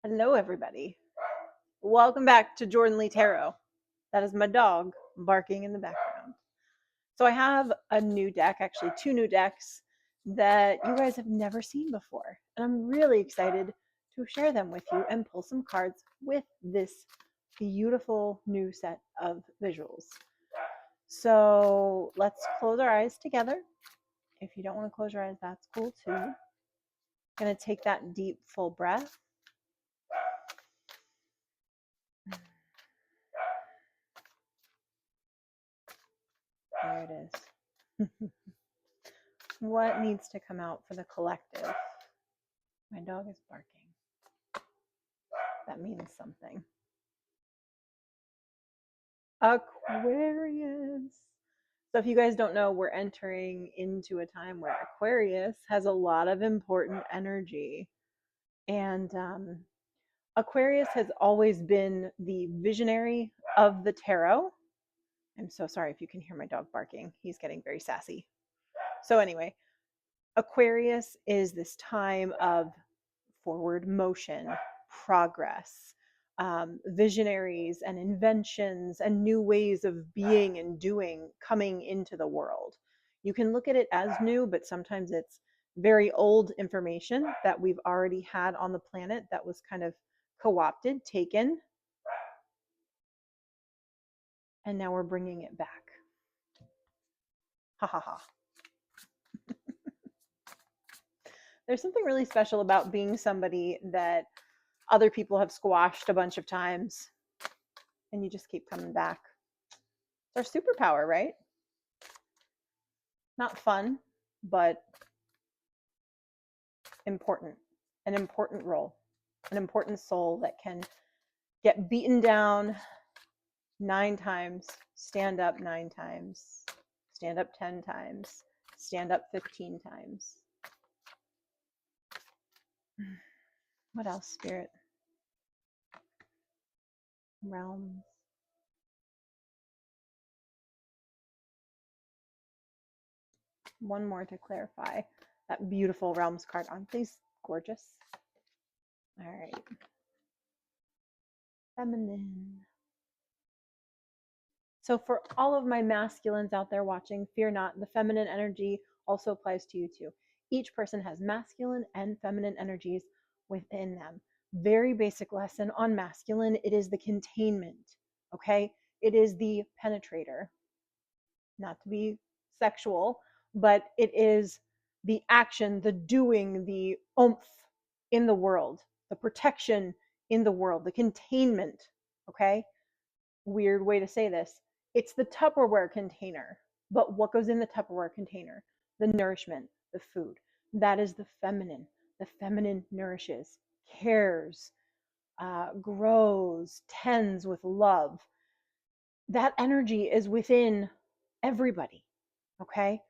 Hello, everybody. Welcome back to Jordan Lee Tarot. That is my dog barking in the background. So, I have a new deck, actually, two new decks that you guys have never seen before. And I'm really excited to share them with you and pull some cards with this beautiful new set of visuals. So, let's close our eyes together. If you don't want to close your eyes, that's cool too. I'm going to take that deep, full breath. There it is. What needs to come out for the collective? My dog is barking. That means something. Aquarius. So if you guys don't know, we're entering into a time where Aquarius has a lot of important energy. And Aquarius has always been the visionary of the tarot. I'm so sorry if you can hear my dog barking. He's getting very sassy. So anyway, Aquarius is this time of forward motion, progress, visionaries and inventions and new ways of being and doing coming into the world. You can look at it as new, but sometimes it's very old information that we've already had on the planet that was kind of co-opted, taken, and now we're bringing it back. Ha ha ha. There's something really special about being somebody that other people have squashed a bunch of times and you just keep coming back. It's our superpower, right? Not fun, but important. An important role, an important soul that can get beaten down 9 times, stand up 9 times, stand up 10 times, stand up 15 times. What else, Spirit? Realms. One more to clarify. That beautiful Realms card. Aren't these gorgeous? All right. Feminine. So for all of my masculines out there watching, fear not. The feminine energy also applies to you too. Each person has masculine and feminine energies within them. Very basic lesson on masculine. It is the containment. Okay. It is the penetrator. Not to be sexual, but it is the action, the doing, the oomph in the world, the protection in the world, the containment. Okay. Weird way to say this. It's the Tupperware container. But what goes in the Tupperware container? The nourishment, the food. That is the feminine. The feminine nourishes, cares, grows, tends with love. That energy is within everybody. Okay.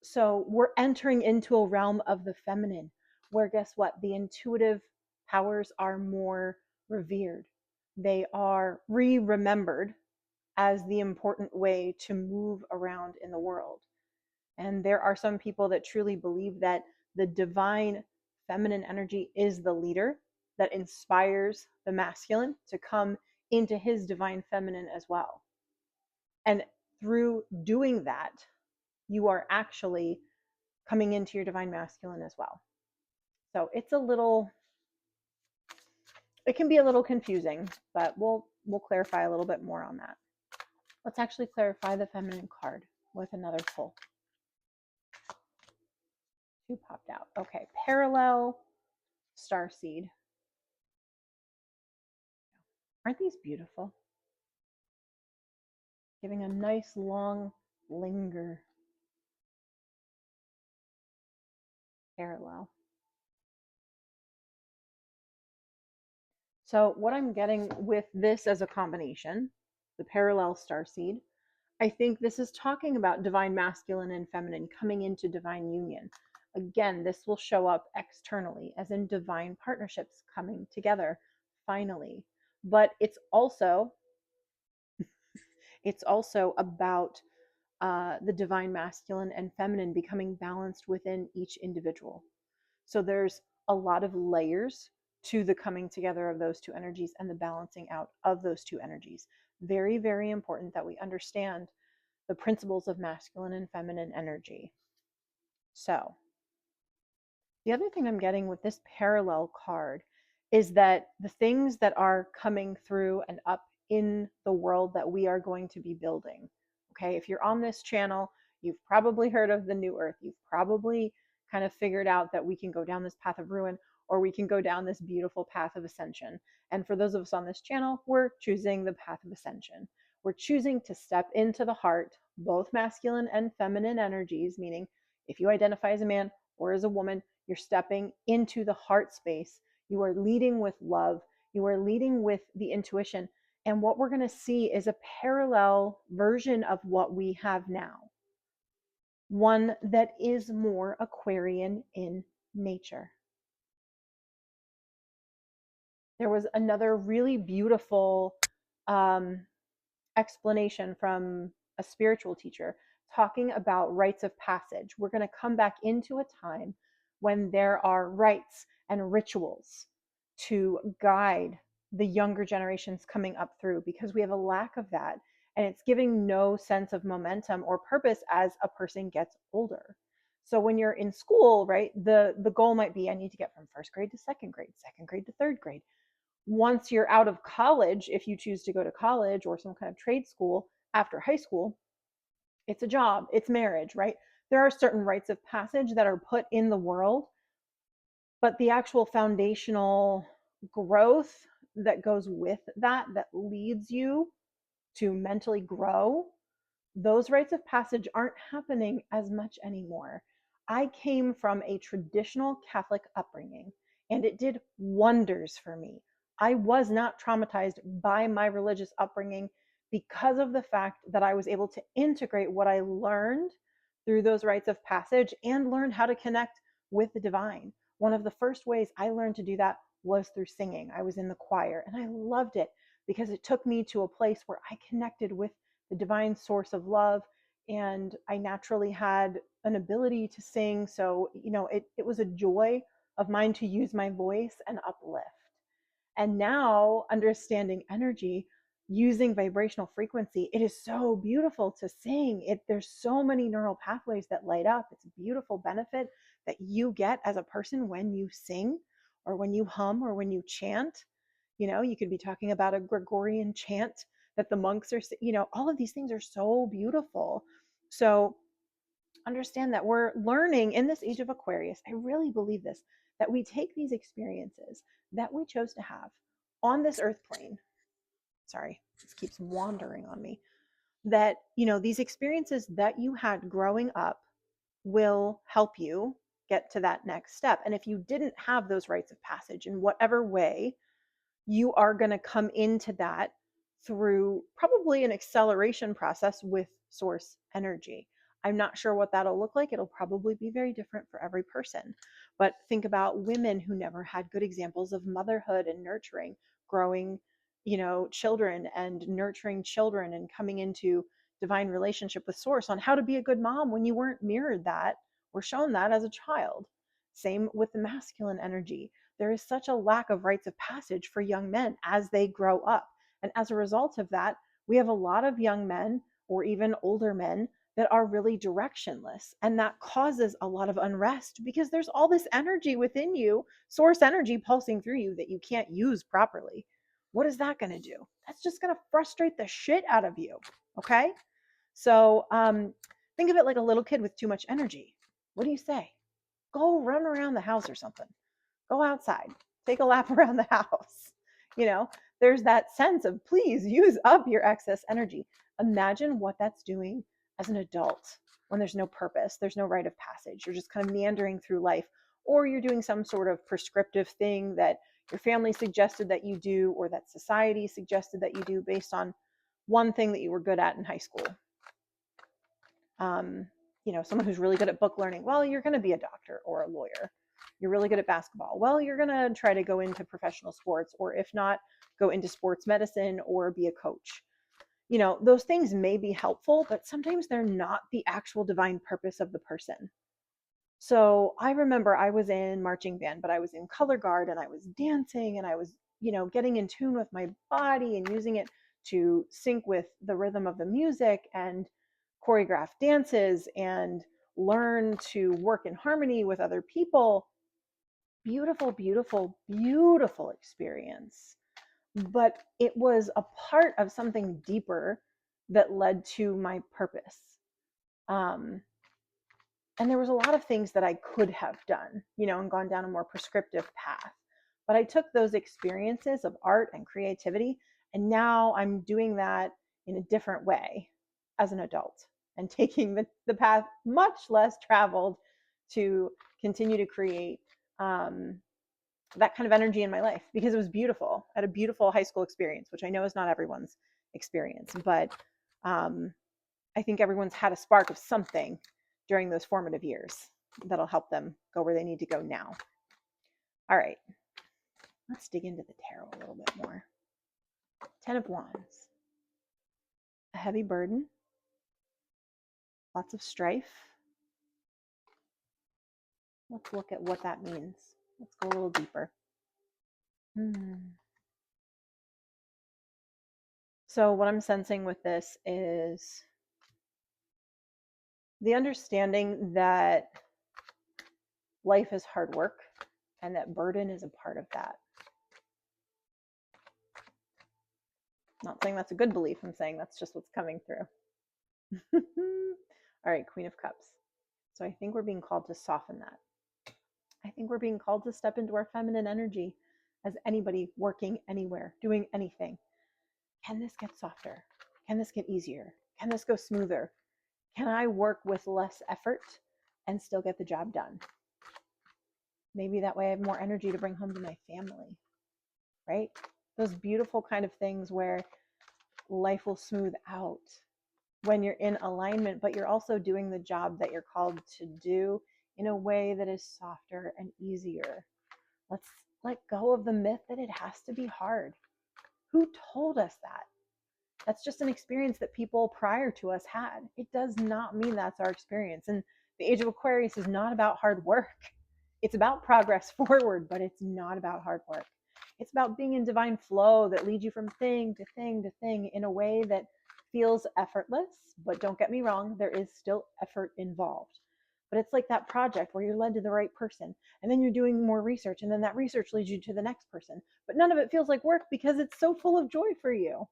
So we're entering into a realm of the feminine where, guess what? The intuitive powers are more revered. They are remembered as the important way to move around in the world. And there are some people that truly believe that the divine feminine energy is the leader that inspires the masculine to come into his divine feminine as well. And through doing that, you are actually coming into your divine masculine as well. So it's it can be a little confusing, but we'll clarify a little bit more on that. Let's actually clarify the feminine card with another pull. 2 popped out. Okay, parallel starseed. Aren't these beautiful? Giving a nice long linger. Parallel. So what I'm getting with this as a combination, the parallel starseed, I think this is talking about divine masculine and feminine coming into divine union. Again, this will show up externally as in divine partnerships coming together finally. But it's also about the divine masculine and feminine becoming balanced within each individual. So there's a lot of layers to the coming together of those two energies and the balancing out of those two energies. Very, very important that we understand the principles of masculine and feminine energy. So, the other thing I'm getting with this parallel card is that the things that are coming through and up in the world that we are going to be building. Okay, if you're on this channel, you've probably heard of the new earth. You've probably kind of figured out that we can go down this path of ruin or we can go down this beautiful path of ascension. And for those of us on this channel, we're choosing the path of ascension. We're choosing to step into the heart, both masculine and feminine energies, meaning if you identify as a man or as a woman, you're stepping into the heart space. You are leading with love. You are leading with the intuition. And what we're going to see is a parallel version of what we have now, one that is more Aquarian in nature. There was another really beautiful explanation from a spiritual teacher talking about rites of passage. We're going to come back into a time when there are rites and rituals to guide the younger generations coming up through, because we have a lack of that, and it's giving no sense of momentum or purpose as a person gets older. So when you're in school, right, the goal might be I need to get from first grade to second grade to third grade. Once you're out of college, if you choose to go to college or some kind of trade school after high school, it's a job, it's marriage, right? There are certain rites of passage that are put in the world, but the actual foundational growth that goes with that, that leads you to mentally grow, those rites of passage aren't happening as much anymore. I came from a traditional Catholic upbringing, and it did wonders for me. I was not traumatized by my religious upbringing because of the fact that I was able to integrate what I learned through those rites of passage and learn how to connect with the divine. One of the first ways I learned to do that was through singing. I was in the choir and I loved it because it took me to a place where I connected with the divine source of love, and I naturally had an ability to sing. So, it was a joy of mine to use my voice and uplift. And now, understanding energy, using vibrational frequency, it is so beautiful to sing. There's so many neural pathways that light up. It's a beautiful benefit that you get as a person when you sing or when you hum or when you chant. You could be talking about a Gregorian chant that the monks are, all of these things are so beautiful. So understand that we're learning in this age of Aquarius. I really believe this, that we take these experiences that we chose to have on this earth plane. Sorry, this keeps wandering on me. That, these experiences that you had growing up will help you get to that next step. And if you didn't have those rites of passage in whatever way, you are going to come into that through probably an acceleration process with source energy. I'm not sure what that'll look like. It'll probably be very different for every person. But think about women who never had good examples of motherhood and nurturing, growing, children and nurturing children and coming into divine relationship with source on how to be a good mom when you weren't mirrored that or shown that as a child. Same with the masculine energy. There is such a lack of rites of passage for young men as they grow up. And as a result of that, we have a lot of young men or even older men that are really directionless. And that causes a lot of unrest because there's all this energy within you, source energy pulsing through you that you can't use properly. What is that going to do? That's just going to frustrate the shit out of you. Okay. So think of it like a little kid with too much energy. What do you say? Go run around the house or something. Go outside, take a lap around the house. There's that sense of please use up your excess energy. Imagine what that's doing as an adult when there's no purpose, there's no rite of passage. You're just kind of meandering through life, or you're doing some sort of prescriptive thing that your family suggested that you do, or that society suggested that you do based on one thing that you were good at in high school. Someone who's really good at book learning, well, you're going to be a doctor or a lawyer. You're really good at basketball, well, you're going to try to go into professional sports, or if not, go into sports medicine or be a coach. Those things may be helpful, but sometimes they're not the actual divine purpose of the person. So I remember I was in marching band, but I was in color guard and I was dancing and I was, getting in tune with my body and using it to sync with the rhythm of the music and choreograph dances and learn to work in harmony with other people. Beautiful, beautiful, beautiful experience. But it was a part of something deeper that led to my purpose. Um, and there was a lot of things that I could have done, and gone down a more prescriptive path. But I took those experiences of art and creativity, and now I'm doing that in a different way as an adult and taking the path much less traveled to continue to create that kind of energy in my life because it was beautiful. I had a beautiful high school experience, which I know is not everyone's experience, but I think everyone's had a spark of something during those formative years that'll help them go where they need to go now. All right, let's dig into the tarot a little bit more. 10 of Wands, a heavy burden, lots of strife. Let's look at what that means. Let's go a little deeper. So what I'm sensing with this is the understanding that life is hard work and that burden is a part of that. Not saying that's a good belief, I'm saying that's just what's coming through. All right, Queen of Cups. So I think we're being called to soften that. I think we're being called to step into our feminine energy as anybody working anywhere, doing anything. Can this get softer? Can this get easier? Can this go smoother? Can I work with less effort and still get the job done? Maybe that way I have more energy to bring home to my family, right? Those beautiful kind of things where life will smooth out when you're in alignment, but you're also doing the job that you're called to do in a way that is softer and easier. Let's let go of the myth that it has to be hard. Who told us that? That's just an experience that people prior to us had. It does not mean that's our experience. And the Age of Aquarius is not about hard work. It's about progress forward, but it's not about hard work. It's about being in divine flow that leads you from thing to thing to thing in a way that feels effortless. But don't get me wrong, there is still effort involved. But it's like that project where you're led to the right person and then you're doing more research and then that research leads you to the next person. But none of it feels like work because it's so full of joy for you.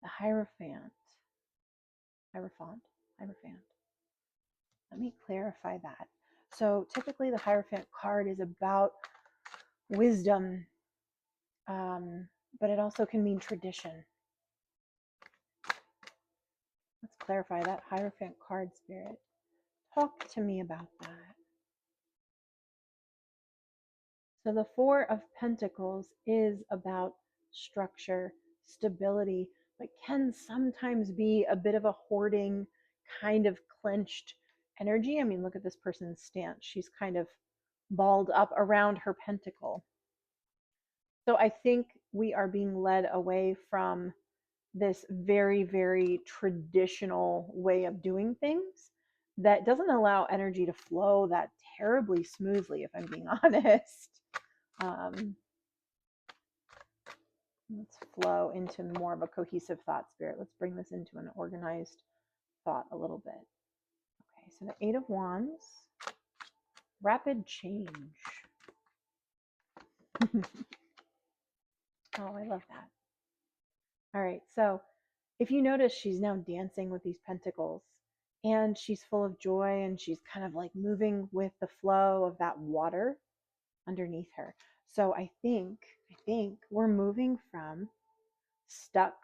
The Hierophant. Hierophant. Let me clarify that. So typically the Hierophant card is about wisdom, but it also can mean tradition. Let's clarify that Hierophant card, Spirit. Talk to me about that. So the Four of Pentacles is about structure, stability, but can sometimes be a bit of a hoarding, kind of clenched energy. I mean, look at this person's stance. She's kind of balled up around her pentacle. So I think we are being led away from this very, very traditional way of doing things that doesn't allow energy to flow that terribly smoothly, if I'm being honest. Let's flow into more of a cohesive thought, Spirit. Let's bring this into an organized thought a little bit. Okay, so the Eight of Wands, rapid change. Oh, I love that. All right, so if you notice, she's now dancing with these pentacles and she's full of joy and she's kind of like moving with the flow of that water underneath her. So I think we're moving from stuck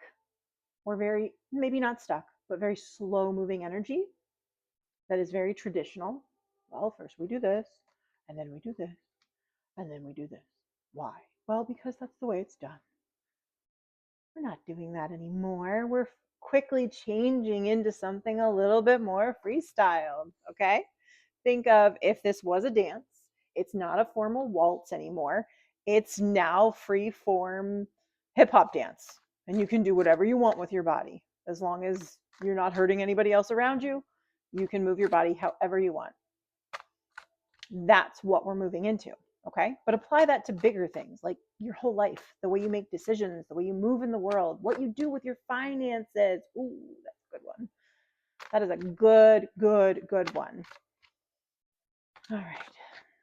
or very, maybe not stuck, but very slow moving energy that is very traditional. Well, first we do this, and then we do this, and then we do this. Why? Well, because that's the way it's done. We're not doing that anymore. We're quickly changing into something a little bit more freestyled, okay? Think of if this was a dance, it's not a formal waltz anymore. It's now free form hip hop dance. And you can do whatever you want with your body. As long as you're not hurting anybody else around you, you can move your body however you want. That's what we're moving into. Okay. But apply that to bigger things like your whole life, the way you make decisions, the way you move in the world, what you do with your finances. Ooh, that's a good one. That is a good one. All right.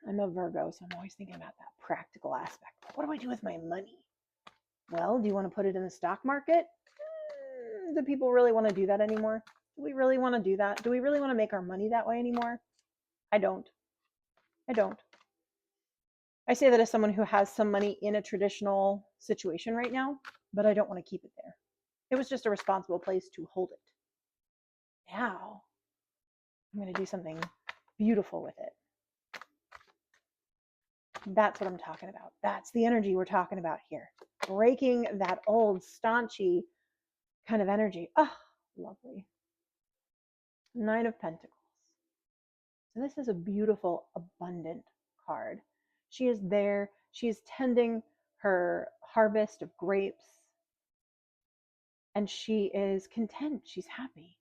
I'm a Virgo, so I'm always thinking about that practical aspect. What do I do with my money? Well, do you want to put it in the stock market? Do people really want to do that anymore? Do we really want to do that? Do we really want to make our money that way anymore? I don't. I don't. I say that as someone who has some money in a traditional situation right now, but I don't want to keep it there. It was just a responsible place to hold it. Now, I'm going to do something beautiful with it. That's what I'm talking about. That's the energy we're talking about here. Breaking that old staunchy kind of energy. Oh, lovely. 9 of Pentacles. So this is a beautiful, abundant card. She is there. She is tending her harvest of grapes. And she is content. She's happy.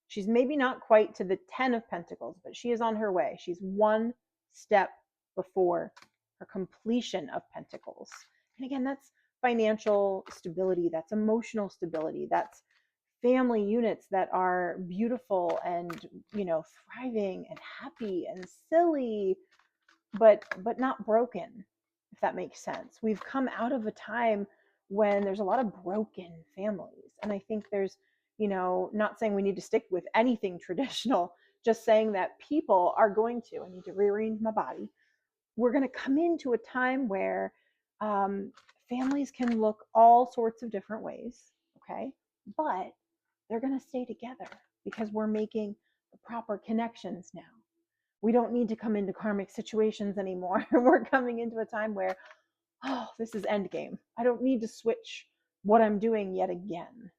She's maybe not quite to the 10 of Pentacles, but she is on her way. She's one step before her completion of Pentacles. And again, that's financial stability, that's emotional stability, that's family units that are beautiful and, thriving and happy and silly, but not broken, if that makes sense. We've come out of a time when there's a lot of broken families. And I think there's, not saying we need to stick with anything traditional, just saying that people are going to, I need to rearrange my body. We're going to come into a time where families can look all sorts of different ways, okay? But they're going to stay together because we're making the proper connections now. We don't need to come into karmic situations anymore. We're coming into a time where, this is endgame. I don't need to switch what I'm doing yet again.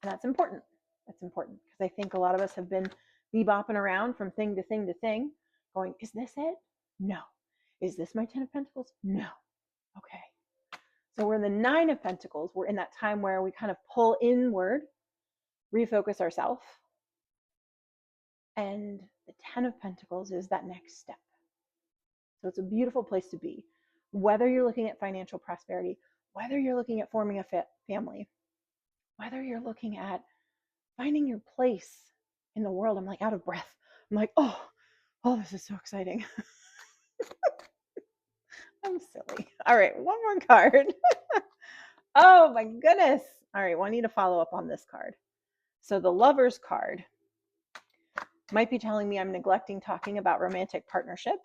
And that's important. That's important because I think a lot of us have been bebopping around from thing to thing to thing, going, is this it? No. Is this my 10 of Pentacles? No. Okay. So we're in the 9 of Pentacles. We're in that time where we kind of pull inward, refocus ourselves. And the 10 of Pentacles is that next step. So it's a beautiful place to be. Whether you're looking at financial prosperity, whether you're looking at forming a family, whether you're looking at finding your place in the world. I'm like out of breath. I'm like, oh, this is so exciting. I'm silly. All right, one more card. Oh my goodness. All right, well, I need to follow up on this card. So the Lover's card might be telling me I'm neglecting talking about romantic partnership,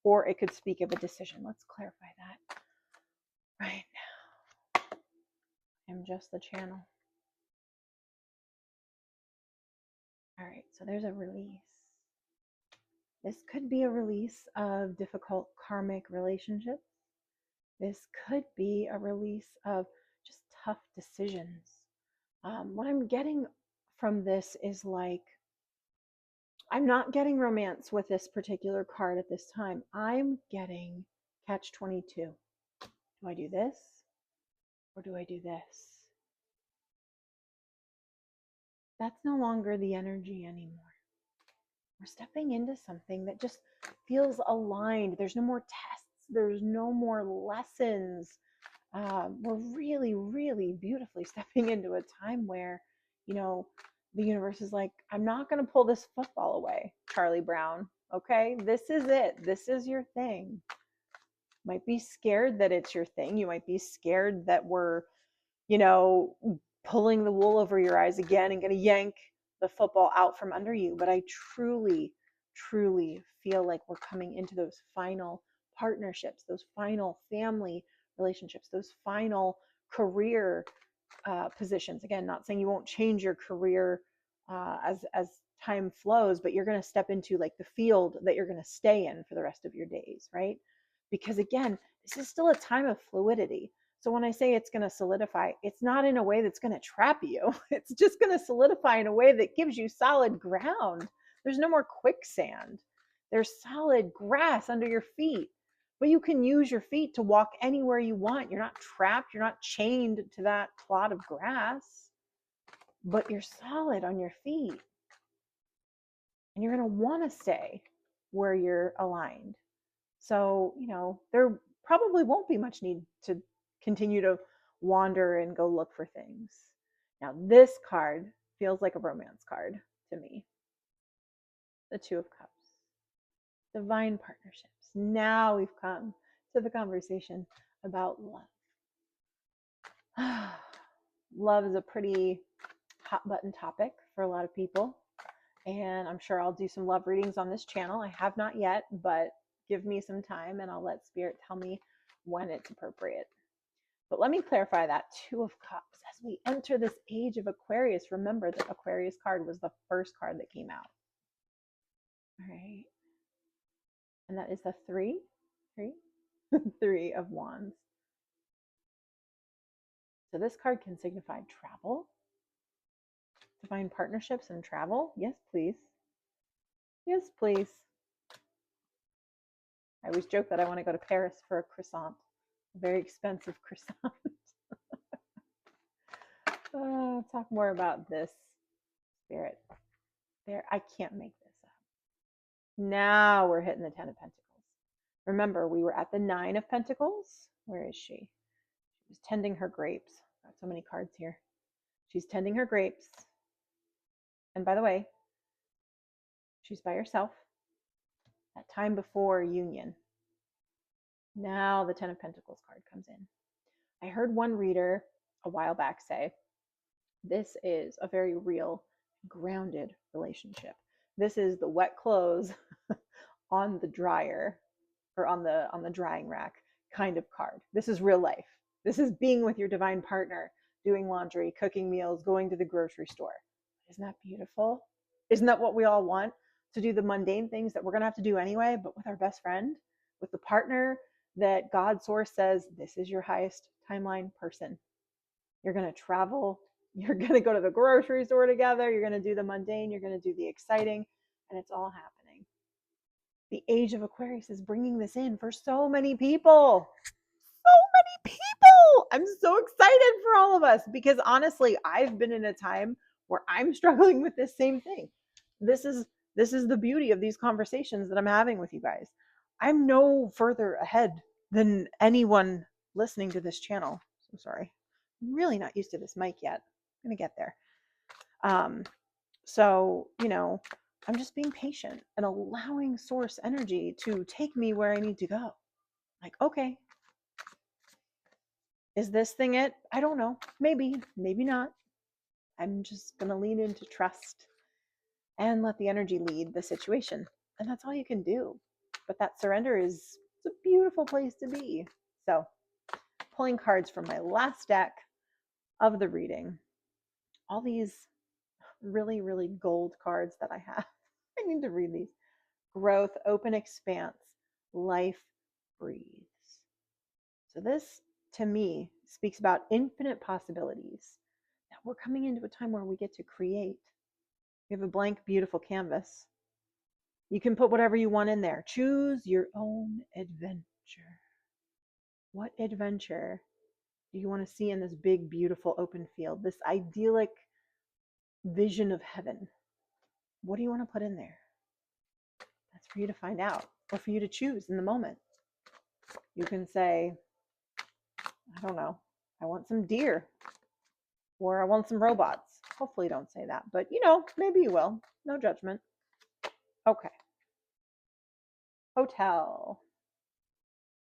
or it could speak of a decision. Let's clarify that right now. I'm just the channel. All right, so there's a release. This could be a release of difficult karmic relationships. This could be a release of just tough decisions. What I'm getting from this is like, I'm not getting romance with this particular card at this time. I'm getting catch 22. Do I do this or do I do this? That's no longer the energy anymore. We're stepping into something that just feels aligned. There's no more tests. There's no more lessons. We're really, really beautifully stepping into a time where, the universe is like, I'm not going to pull this football away, Charlie Brown. Okay, this is it. This is your thing. Might be scared that it's your thing. You might be scared that we're, pulling the wool over your eyes again and going to yank the football out from under you. But I truly, truly feel like we're coming into those final partnerships, those final family relationships, those final career positions. Again, not saying you won't change your career as time flows, but you're going to step into like the field that you're going to stay in for the rest of your days, right? Because again, this is still a time of fluidity. So when I say it's going to solidify, it's not in a way that's going to trap you. It's just going to solidify in a way that gives you solid ground. There's no more quicksand. There's solid grass under your feet. But you can use your feet to walk anywhere you want. You're not trapped. You're not chained to that plot of grass. But you're solid on your feet. And you're going to want to stay where you're aligned. So, there probably won't be much need to continue to wander and go look for things. Now, this card feels like a romance card to me. The Two of Cups. Divine partnerships. Now we've come to the conversation about love. Love is a pretty hot button topic for a lot of people. And I'm sure I'll do some love readings on this channel. I have not yet, but give me some time and I'll let Spirit tell me when it's appropriate. But let me clarify that Two of Cups. As we enter this age of Aquarius, remember that Aquarius card was the first card that came out. All right. And that is the three of Wands. So this card can signify travel, divine partnerships and travel. Yes, please. Yes, please. I always joke that I want to go to Paris for a croissant, a very expensive croissant. Talk more about this, Spirit. There, I can't make this up. Now we're hitting the Ten of Pentacles. Remember, we were at the Nine of Pentacles. Where is she? She was tending her grapes. Got so many cards here. She's tending her grapes. And by the way, she's by herself. That time before union. Now the Ten of Pentacles card comes in. I heard one reader a while back say, this is a very real, grounded relationship. This is the wet clothes on the dryer or on the drying rack kind of card. This is real life. This is being with your divine partner, doing laundry, cooking meals, going to the grocery store. Isn't that beautiful? Isn't that what we all want? To do the mundane things that we're going to have to do anyway, but with our best friend, with the partner that God source says, this is your highest timeline person. You're going to travel. You're going to go to the grocery store together. You're going to do the mundane. You're going to do the exciting. And it's all happening. The age of Aquarius is bringing this in for so many people. So many people. I'm so excited for all of us because honestly, I've been in a time where I'm struggling with this same thing. This is the beauty of these conversations that I'm having with you guys. I'm no further ahead than anyone listening to this channel. So sorry. I'm really not used to this mic yet. I'm going to get there. So, I'm just being patient and allowing source energy to take me where I need to go. Like, okay, is this thing it? I don't know. Maybe, maybe not. I'm just going to lean into trust and let the energy lead the situation. And that's all you can do. But that surrender it's a beautiful place to be. So, pulling cards from my last deck of the reading. All these really, really gold cards that I have. I need to read these. Growth, open expanse, life breathes. So this, to me, speaks about infinite possibilities. That we're coming into a time where we get to create. We have a blank, beautiful canvas. You can put whatever you want in there. Choose your own adventure. What adventure do you want to see in this big, beautiful open field? This idyllic vision of heaven. What do you want to put in there? That's for you to find out or for you to choose in the moment. You can say, I don't know, I want some deer or I want some robots. Hopefully don't say that, but maybe you will. No judgment. Okay. Hotel.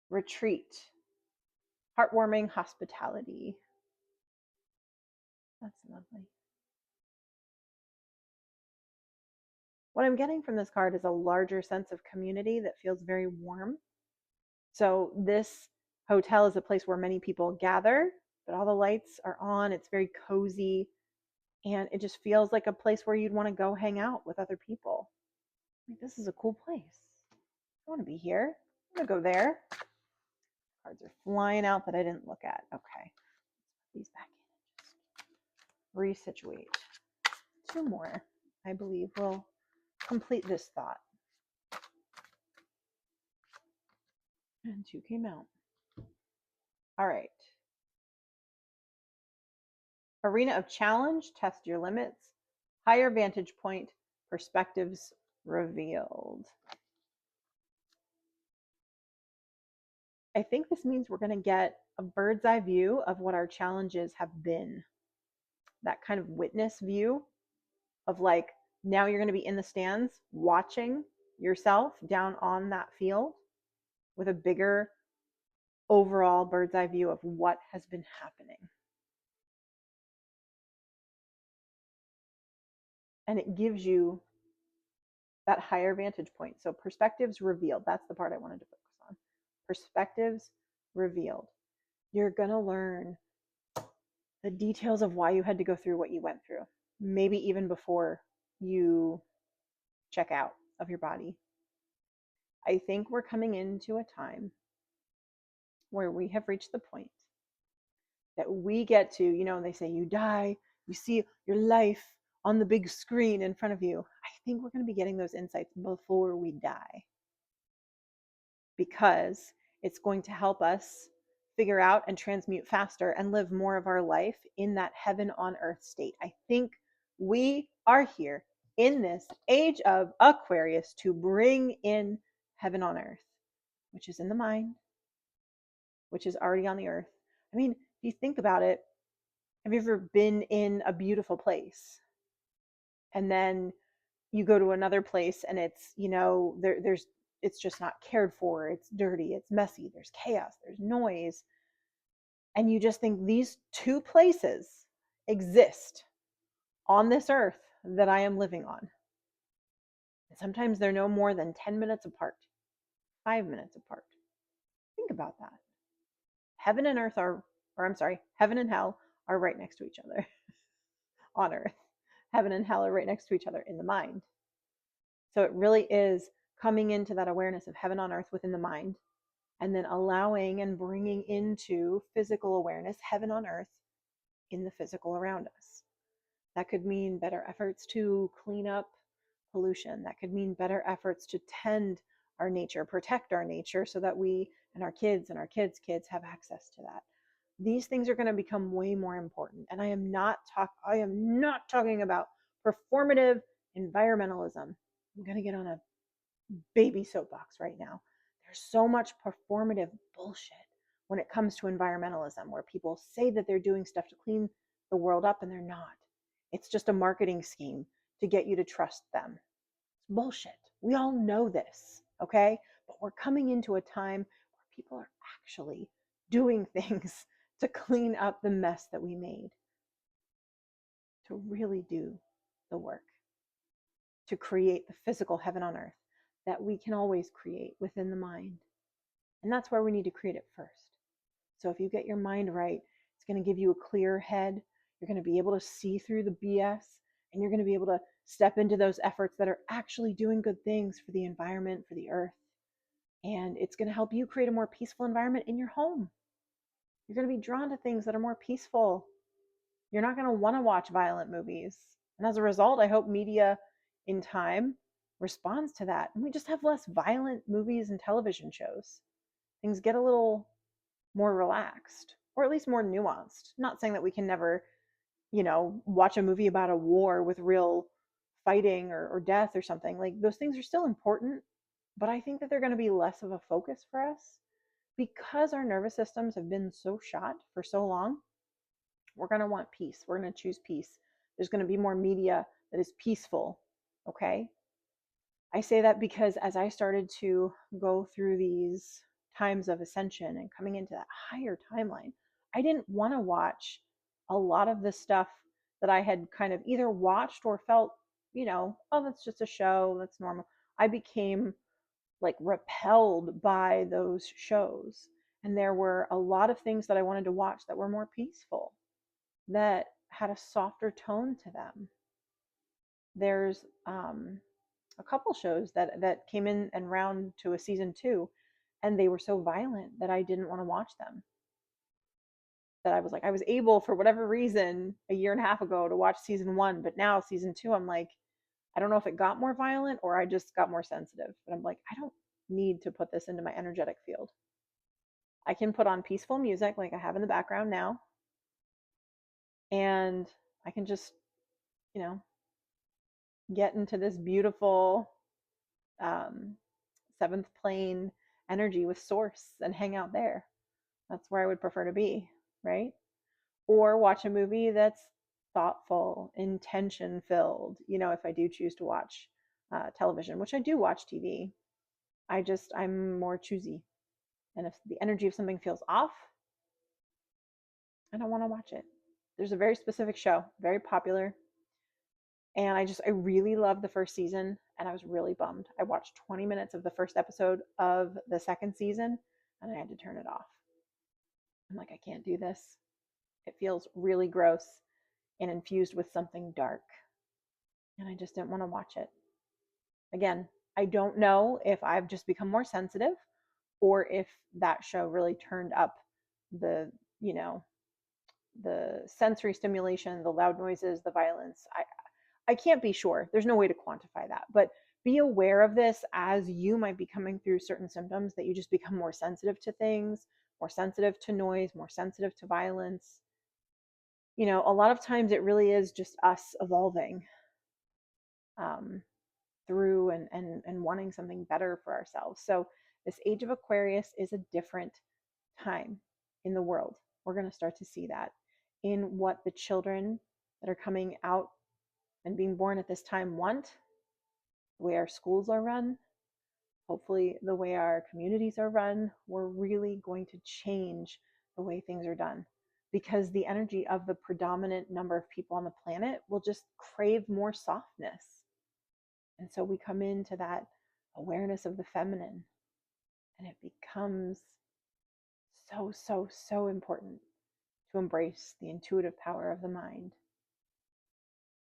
Retreat. Heartwarming hospitality. That's lovely. What I'm getting from this card is a larger sense of community that feels very warm. So this hotel is a place where many people gather, but all the lights are on. It's very cozy. And it just feels like a place where you'd want to go hang out with other people. Like, this is a cool place. I want to be here. I'm going to go there. Cards are flying out that I didn't look at. Okay. Put these back in and just resituate. Two more, I believe, will complete this thought. And two came out. All right. Arena of challenge, test your limits. Higher vantage point, perspectives revealed. I think this means we're going to get a bird's eye view of what our challenges have been. That kind of witness view of like, now you're going to be in the stands watching yourself down on that field with a bigger overall bird's eye view of what has been happening. And it gives you that higher vantage point. So perspectives revealed. That's the part I wanted to focus on. Perspectives revealed. You're going to learn the details of why you had to go through what you went through, maybe even before you check out of your body. I think we're coming into a time where we have reached the point that we get to, they say you die, you see your life on the big screen in front of you. I think we're going to be getting those insights before we die, because it's going to help us figure out and transmute faster and live more of our life in that heaven on earth state. I think we are here in this age of Aquarius to bring in heaven on earth, which is in the mind, which is already on the earth. I mean, if you think about it, have you ever been in a beautiful place and then you go to another place and it's, there's it's just not cared for, it's dirty, it's messy, there's chaos, there's noise, and you just think these two places exist on this earth that I am living on. And sometimes they're no more than 10 minutes apart, 5 minutes apart. Think about that. Heaven and earth are, or I'm sorry, heaven and hell are right next to each other on earth. Heaven and hell are right next to each other in the mind. So it really is coming into that awareness of heaven on earth within the mind, and then allowing and bringing into physical awareness heaven on earth in the physical around us. That could mean better efforts to clean up pollution. That could mean better efforts to tend our nature, protect our nature, so that we and our kids and our kids' kids have access to that. These things are going to become way more important. And I am not talking about performative environmentalism. I'm going to get on a baby soapbox right now. There's so much performative bullshit when it comes to environmentalism, where people say that they're doing stuff to clean the world up and they're not. It's just a marketing scheme to get you to trust them. It's bullshit. We all know this, okay? But we're coming into a time where people are actually doing things to clean up the mess that we made, to really do the work, to create the physical heaven on earth that we can always create within the mind. And that's where we need to create it first. So if you get your mind right, it's going to give you a clear head. You're going to be able to see through the BS, and you're going to be able to step into those efforts that are actually doing good things for the environment, for the earth. And it's going to help you create a more peaceful environment in your home. You're going to be drawn to things that are more peaceful. You're not going to want to watch violent movies. And as a result, I hope media in time responds to that. And we just have less violent movies and television shows. Things get a little more relaxed, or at least more nuanced. Not saying that we can never, watch a movie about a war with real fighting or death or something. Like, those things are still important, but I think that they're going to be less of a focus for us because our nervous systems have been so shot for so long. We're going to want peace. We're going to choose peace. There's going to be more media that is peaceful, okay? I say that because as I started to go through these times of ascension and coming into that higher timeline, I didn't want to watch a lot of the stuff that I had kind of either watched or felt, oh, that's just a show, that's normal. I became like repelled by those shows. And there were a lot of things that I wanted to watch that were more peaceful, that had a softer tone to them. There's a couple shows that came in and round to a season 2, and they were so violent that I didn't want to watch them. That I was able, for whatever reason, a year and a half ago to watch season 1, but now season 2, I'm like, I don't know if it got more violent or I just got more sensitive. But I'm like, I don't need to put this into my energetic field. I can put on peaceful music like I have in the background now, and I can just, get into this beautiful seventh plane energy with source and hang out there. That's where I would prefer to be, right? Or watch a movie that's thoughtful, intention filled, if I do choose to watch television, which I do watch TV. I'm more choosy. And if the energy of something feels off, I don't want to watch it. There's a very specific show, very popular, and I really loved the first season, and I was really bummed. I watched 20 minutes of the first episode of the second season, and I had to turn it off. I'm like, I can't do this. It feels really gross and infused with something dark, and I just didn't want to watch it. Again, I don't know if I've just become more sensitive or if that show really turned up the, you know, the sensory stimulation, the loud noises, the violence. I can't be sure. There's no way to quantify that. But be aware of this as you might be coming through certain symptoms, that you just become more sensitive to things, more sensitive to noise, more sensitive to violence. A lot of times it really is just us evolving um, through and wanting something better for ourselves. So this age of Aquarius is a different time in the world. We're going to start to see that in what the children that are coming out and being born at this time want, the way our schools are run, hopefully the way our communities are run. We're really going to change the way things are done, because the energy of the predominant number of people on the planet will just crave more softness. And so we come into that awareness of the feminine, and it becomes so, so, so important to embrace the intuitive power of the mind.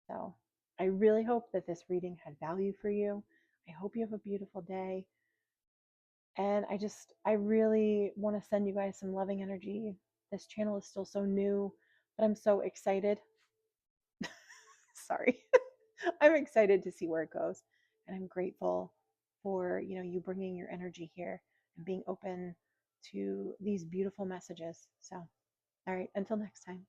So I really hope that this reading had value for you. I hope you have a beautiful day. And I really want to send you guys some loving energy. This channel is still so new, but I'm so excited. Sorry. I'm excited to see where it goes. And I'm grateful for, you bringing your energy here and being open to these beautiful messages. So, all right, until next time.